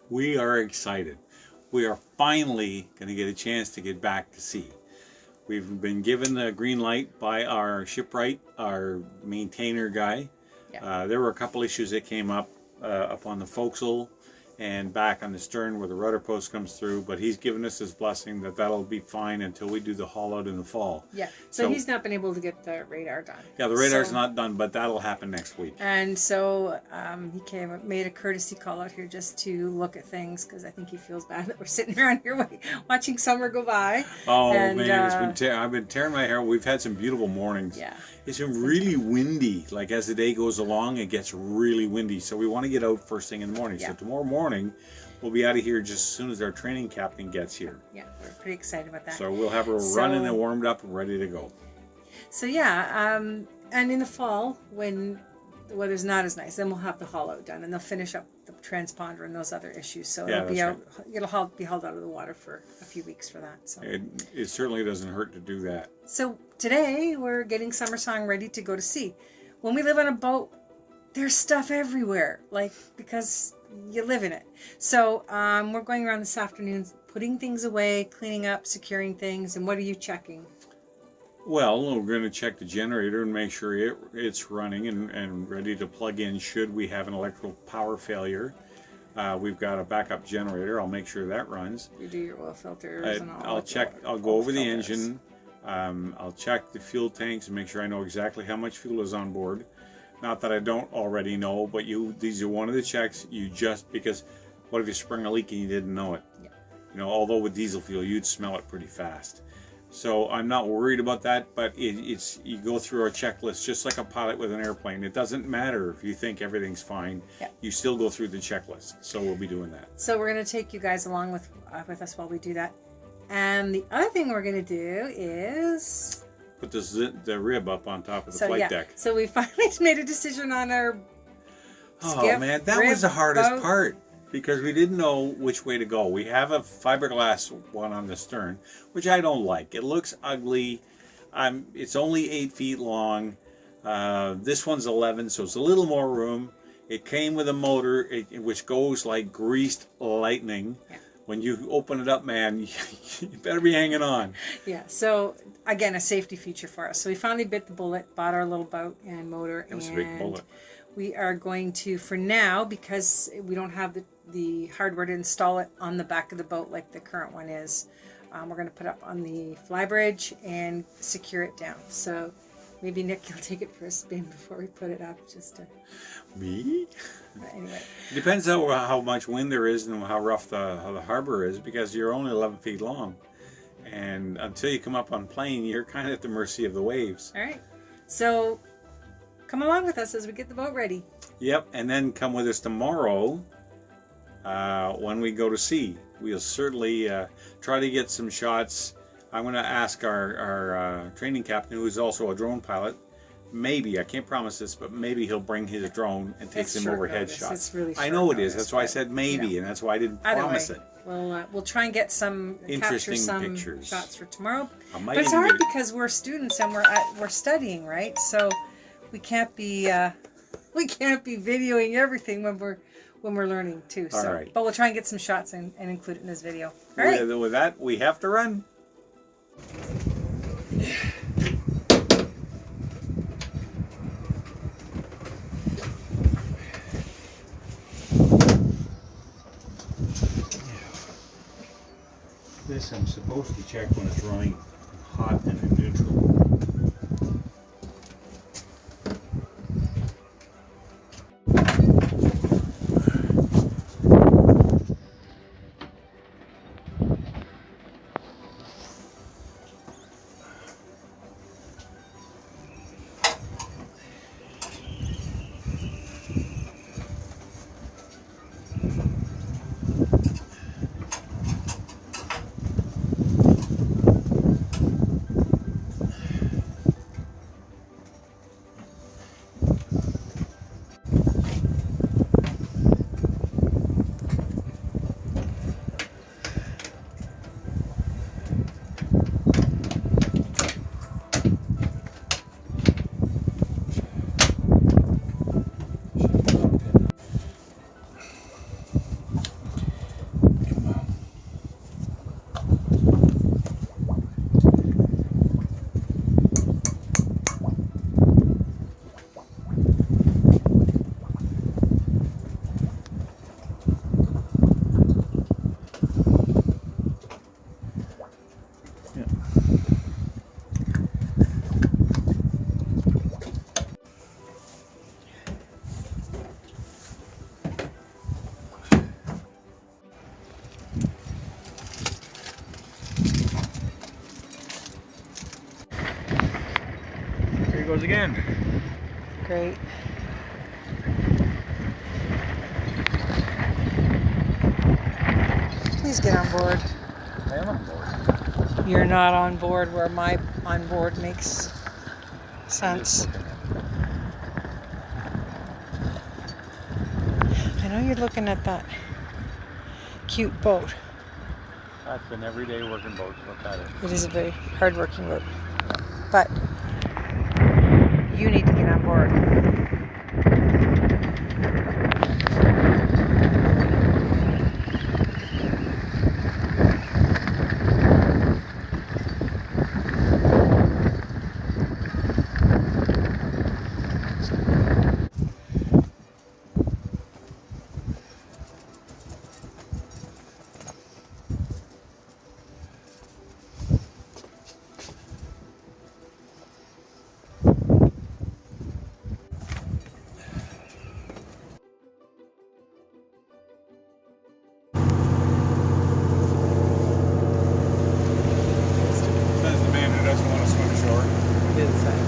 We are excited. We are finally going to get a chance to get back to sea. We've been given the green light by our shipwright, our maintainer guy. Yeah. There were a couple issues that came up on the forecastle and back on the stern where the rudder post comes through, but he's given us his blessing that that'll be fine until we do the haul out in the fall. Yeah, so he's not been able to get the radar done. Yeah, the radar's not done, but that'll happen next week. And so he made a courtesy call out here just to look at things, because I think he feels bad that we're sitting around here watching summer go by. Oh, and, man, I've been tearing my hair. We've had some beautiful mornings. Yeah. It's been really windy. Like as the day goes along, it gets really windy. So we want to get out first thing in the morning. Yeah. So tomorrow morning, we'll be out of here just as soon as our training captain gets here. Yeah, we're pretty excited about that. So we'll have her running and warmed up and ready to go. So yeah, and in the fall, when the weather's not as nice, then we'll have the haul out done, and they'll finish up the transponder and those other issues. So it'll be out. Right. It'll be hauled out of the water for a few weeks for that. So it certainly doesn't hurt to do that. So today we're getting Summersong ready to go to sea. When we live on a boat, there's stuff everywhere, because you live in it. So we're going around this afternoon, putting things away, cleaning up, securing things. And what are you checking? Well, we're going to check the generator and make sure it's running and ready to plug in should we have an electrical power failure. We've got a backup generator. I'll make sure that runs. You do your oil filters and all. I'll go over the engine. I'll check the fuel tanks and make sure I know exactly how much fuel is on board. Not that I don't already know, but these are one of the checks. Because what if you sprung a leak and you didn't know it? Yeah. You know, although with diesel fuel, you'd smell it pretty fast. So I'm not worried about that, but you go through a checklist just like a pilot with an airplane. It doesn't matter if you think everything's fine. Yeah. You still go through the checklist. So we'll be doing that. So we're going to take you guys along with us while we do that. And the other thing we're going to do is put the rib up on top of the flight deck. So we finally made a decision on our skiff, man, that was the hardest part. Because we didn't know which way to go. We have a fiberglass one on the stern, which I don't like. It looks ugly. It's only 8 feet long. This one's 11, so it's a little more room. It came with a motor, which goes like greased lightning. Yeah. When you open it up, man, you better be hanging on. Yeah, so again, a safety feature for us. So we finally bit the bullet, bought our little boat and motor. It was a big bullet. We are going to, for now, because we don't have the hardware to install it on the back of the boat like the current one is, we're going to put up on the flybridge and secure it down. So maybe Nick, you'll take it for a spin before we put it up, just to... Me? Anyway. It depends how much wind there is and how rough the harbor is, because you're only 11 feet long. And until you come up on plane, you're kind of at the mercy of the waves. All right. So come along with us as we get the boat ready. Yep, and then come with us tomorrow when we go to sea. We'll certainly try to get some shots. I'm going to ask our training captain, who is also a drone pilot, maybe, I can't promise this, but maybe he'll bring his drone and take some overhead shots. It's really short I know it notice, is. That's why I said maybe, and that's why I didn't promise it. We'll try and get some interesting pictures. Shots for tomorrow. But it's hard because we're students and we're studying, right? So we can't be videoing everything when we're learning too. So, right. But we'll try and get some shots and include it in this video. All right. With that, we have to run. This I'm supposed to check when it's running hot and in neutral. goes again. Great. Please get on board. I am on board. You're not on board where my on board makes sense. I know you're looking at that cute boat. That's an everyday working boat, what that is. It is a very hard-working boat. But you need to get on board. Says the man who doesn't want to swim ashore. Do the same.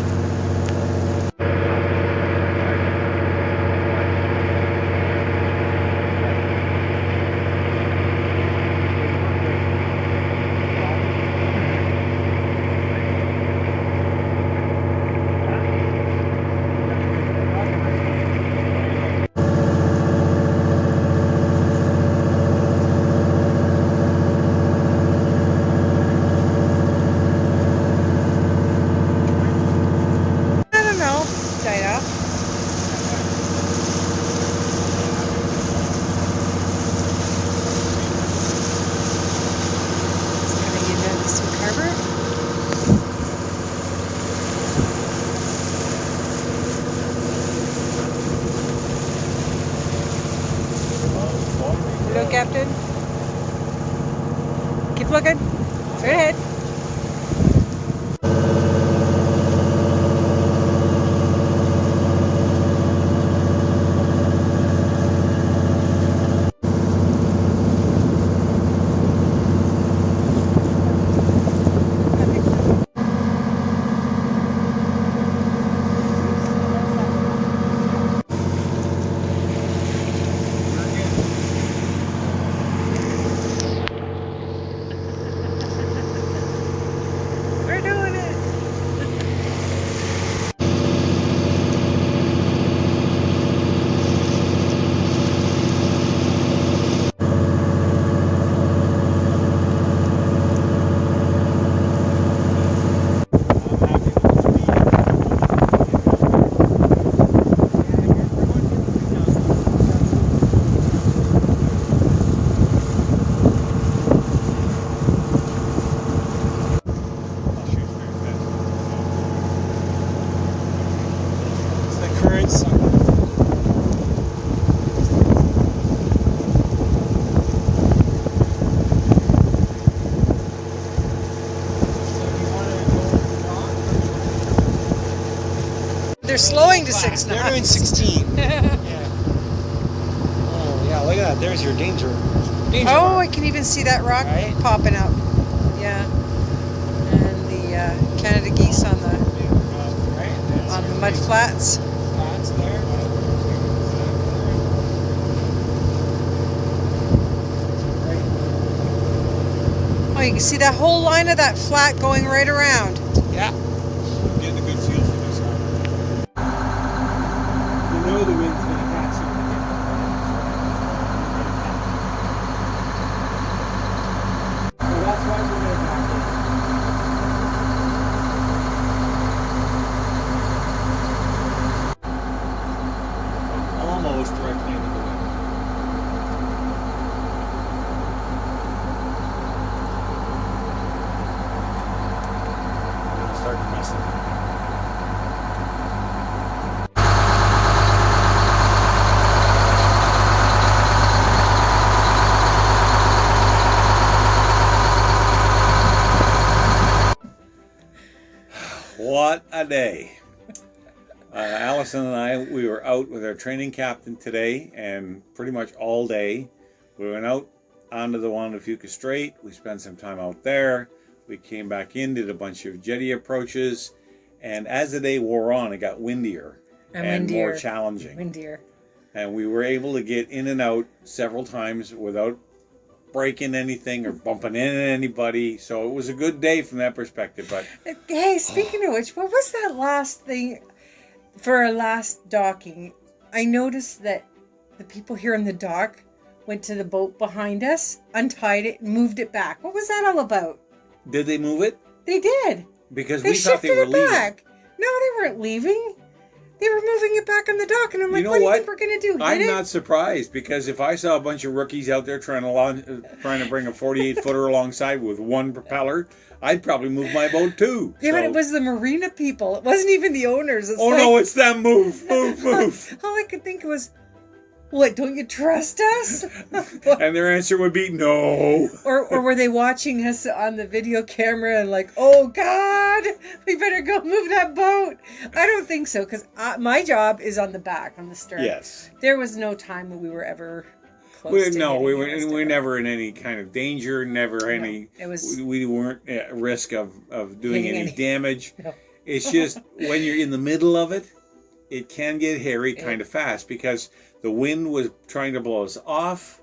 Hello, Captain. Keep looking. Straight ahead. We're doing it. They're slowing to 6 knots. They're doing 16. Yeah. Oh, yeah, look at that. There's your danger. Danger Oh, mark. I can even see that rock Right? popping out. Yeah. And the Canada geese on the mud flats. Flats there. Oh, you can see that whole line of that flat going right around. Yeah. Getting a good feel for this one. You know the wind's going to catch something. So that's why we're going to back Almost directly into the wind. Start messing. What a day. Allison and I, we were out with our training captain today and pretty much all day. We went out onto the Juan de Fuca Strait. We spent some time out there. We came back in, did a bunch of jetty approaches, And as the day wore on, it got windier and more challenging. Windier. And we were able to get in and out several times without breaking anything or bumping into anybody. So it was a good day from that perspective. But hey, speaking of which, what was that last thing for our last docking? I noticed that the people here on the dock went to the boat behind us, untied it, and moved it back. What was that all about? did they move it? They did. Because They we thought they shifted were it leaving. back. No, they weren't leaving. They were moving it back on the dock, and I'm like, You know what do you what? think we're going to do? Hit I'm it? not surprised, because if I saw a bunch of rookies out there trying to bring a 48-footer alongside with one propeller, I'd probably move my boat too. Yeah, but So- it was the marina people. It wasn't even the owners. It's Oh like, no, it's them. Move. all I could think was, what, don't you trust us? And their answer would be no. or were they watching us on the video camera and like, oh God, we better go move that boat? I don't think so, because my job is on the back, on the stern. Yes. There was no time that we were ever close to No, we hitting were us. never in any kind of danger. Never any. it was- We weren't at risk of doing Hitting any any- damage. No. It's just when you're in the middle of it, it can get hairy kind of fast, because the wind was trying to blow us off.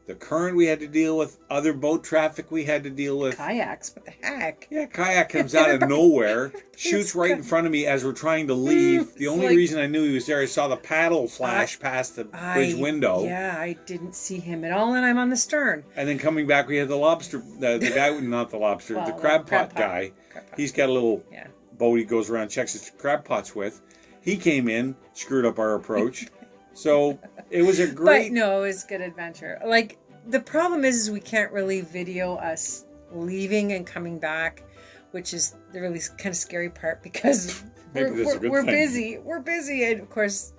The current we had to deal with, other boat traffic we had to deal with. Kayaks, what the heck? Yeah, kayak comes out of nowhere, shoots right in front of me as we're trying to leave. The It's only like- reason I knew he was there, I saw the paddle flash past the bridge window. Yeah, I didn't see him at all, and I'm on the stern. And then coming back, we had the lobster, the guy, not the lobster, Well, the crab pot guy. Crab pot. He's got a little Yeah. boat he goes around, checks his crab pots with. He came in, screwed up our approach. So it was a great... But no, it was a good adventure. Like, the problem is we can't really video us leaving and coming back, which is the really kind of scary part, because Maybe that's a good we're thing. busy. We're busy, and of course,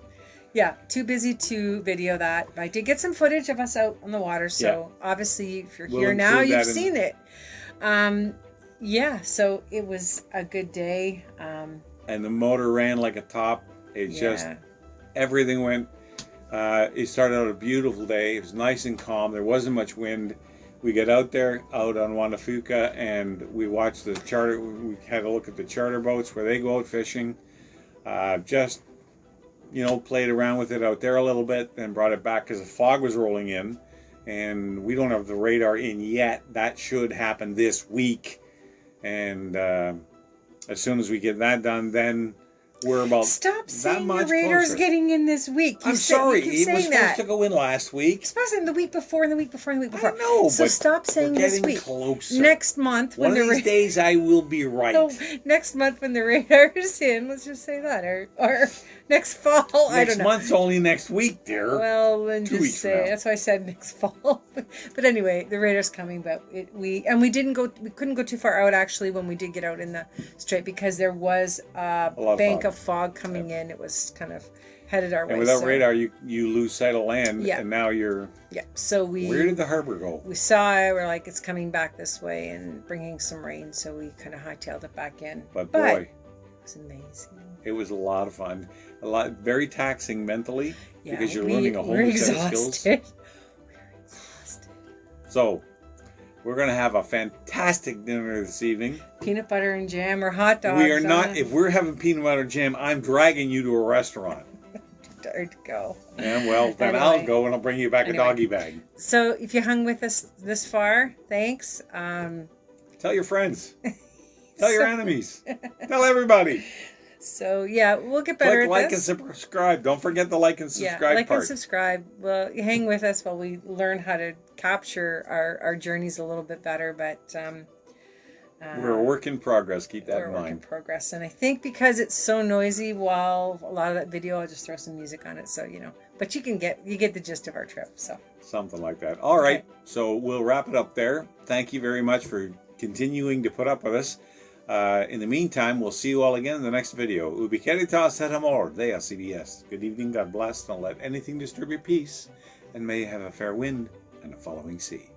yeah, too busy to video that. I did get some footage of us out on the water, so obviously if you're We'll here now, include you've that in- seen it. Yeah, so it was a good day. And the motor ran like a top. It just... Everything went... it started out a beautiful day. It was nice and calm. There wasn't much wind. We got out there, out on Wanafuka, and we watched the charter. We had a look at the charter boats where they go out fishing. Just, played around with it out there a little bit, then brought it back because the fog was rolling in. And we don't have the radar in yet. That should happen this week. And as soon as we get that done, then we're about Stop that saying much your radar's closer. getting in this week. I'm sorry, You keep it was saying supposed that. to go in last week. It's supposed to be the week before and the week before and the week before. I know, so but stop saying we're this getting week. closer. Next month, when One of the these days I will be right. no, next month when the radar's in, let's just say that, or next fall. I Next don't know. month's only next week, dear. Well, then 2 just weeks from say now. that's why I said next fall. But anyway, the radar's coming, but we couldn't go too far out actually when we did get out in the strait, because there was a lot of bank fog. of fog coming in. It was kind of headed our way. And without so- radar, you lose sight of land, Yeah. and now you're... Yeah, so Where did the harbor go? we saw it, we're like, it's coming back this way and bringing some rain, so we kind of hightailed it back in. But boy, it was amazing. it was a lot of fun. Very taxing mentally, Yeah, because you're learning a whole new set of skills. We're exhausted. So, we're going to have a fantastic dinner this evening. Peanut butter and jam or hot dogs. We are not... If we're having peanut butter jam, I'm dragging you to a restaurant. Tired to go. And well, then Anyway. I'll go and I'll bring you back Anyway. a doggy bag. So if you hung with us this far, thanks. Tell your friends. Tell your enemies. Tell everybody. So yeah, we'll get better Click at like this. and subscribe. Don't forget the like and subscribe like part. and subscribe. Well, hang with us while we learn how to capture our journeys a little bit better. But We're a work in progress. Keep that we're in a work in mind. progress. And I think because it's so noisy while a lot of that video, I'll just throw some music on it. So, but you get the gist of our trip. So Something like that. All right. Okay. So we'll wrap it up there. Thank you very much for continuing to put up with us. In the meantime, we'll see you all again in the next video. Ubi caritas et amor, Dea CBS. Good evening, God bless. Don't let anything disturb your peace. And may you have a fair wind and a following sea.